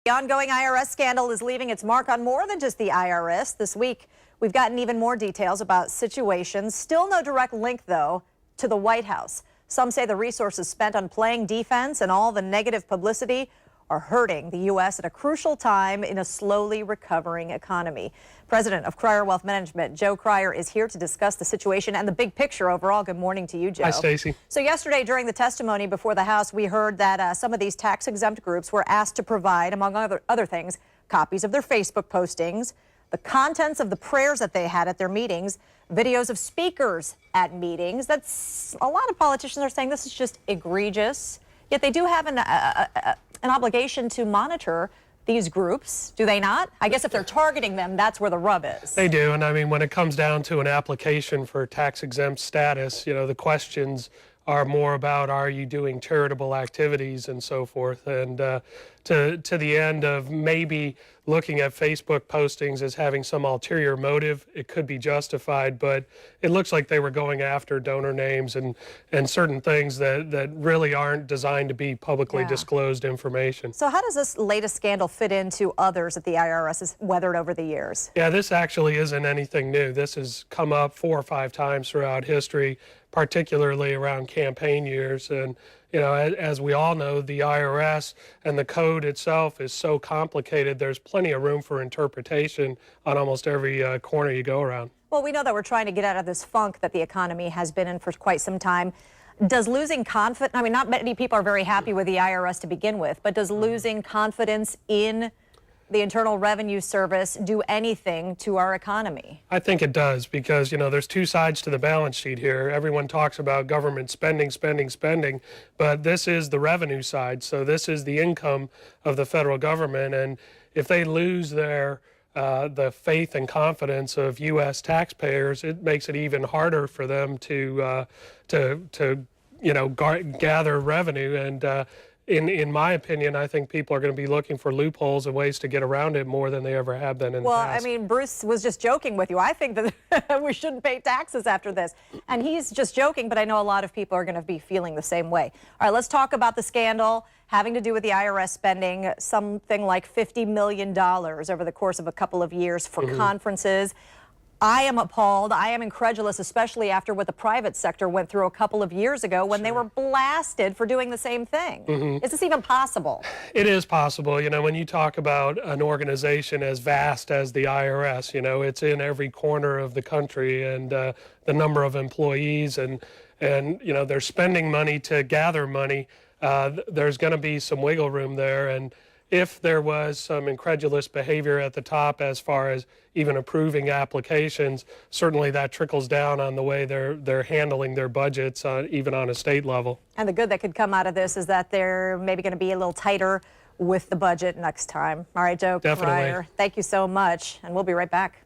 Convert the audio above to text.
The ongoing IRS scandal is leaving its mark on more than just the IRS. This week, we've gotten even more details about situations. Still no direct link, though, to the White House. Some say the resources spent on playing defense and all the negative publicity are hurting the U.S. at a crucial time in a slowly recovering economy. President of Krier Wealth Management, Joe Krier, is here to discuss the situation and the big picture overall. Good morning to you, Joe. Hi, Stacey. So yesterday during the testimony before the House, we heard that some of these tax-exempt groups were asked to provide, among other things, copies of their Facebook postings, the contents of the prayers that they had at their meetings, videos of speakers at meetings. That's a lot of politicians are saying this is just egregious. Yet they do have an obligation to monitor these groups, do they not? I guess if they're targeting them, that's where the rub is. They do, and I mean, when it comes down to an application for tax-exempt status, you know, the questions are more about, are you doing charitable activities and so forth, and to the end of maybe looking at Facebook postings as having some ulterior motive. It could be justified, but it looks like they were going after donor names and certain things that really aren't designed to be publicly disclosed information. So how does this latest scandal fit into others that the IRS has weathered over the years? Yeah, this actually isn't anything new. This has come up 4 or 5 times throughout history, particularly around campaign years. And you know, as we all know, the IRS and the code itself is so complicated, there's plenty of room for interpretation on almost every corner you go around. Well, we know that we're trying to get out of this funk that the economy has been in for quite some time. Does losing confidence, I mean, not many people are very happy with the IRS to begin with, but does losing confidence in the Internal Revenue Service do anything to our economy? I think it does, because, you know, there's 2 sides to the balance sheet here. Everyone talks about government spending, but this is the revenue side. So this is the income of the federal government. And if they lose their the faith and confidence of U.S. taxpayers, it makes it even harder for them to you know, gather revenue. And in my opinion, I think people are going to be looking for loopholes and ways to get around it more than they ever have been in the past. Well, I mean, Bruce was just joking with you. I think that we shouldn't pay taxes after this. And he's just joking, but I know a lot of people are going to be feeling the same way. All right, let's talk about the scandal having to do with the IRS spending something like $50 million over the course of a couple of years for conferences. I am appalled. I am incredulous, especially after what the private sector went through a couple of years ago when they were blasted for doing the same thing. Is this even possible? It is possible. You know, when you talk about an organization as vast as the IRS, you know, it's in every corner of the country, and the number of employees and you know, they're spending money to gather money. There's going to be some wiggle room there, and if there was some incredulous behavior at the top as far as even approving applications, certainly that trickles down on the way they're handling their budgets, even on a state level. And the good that could come out of this is that they're maybe going to be a little tighter with the budget next time. All right, Joe Definitely. Krier, thank you so much, and we'll be right back.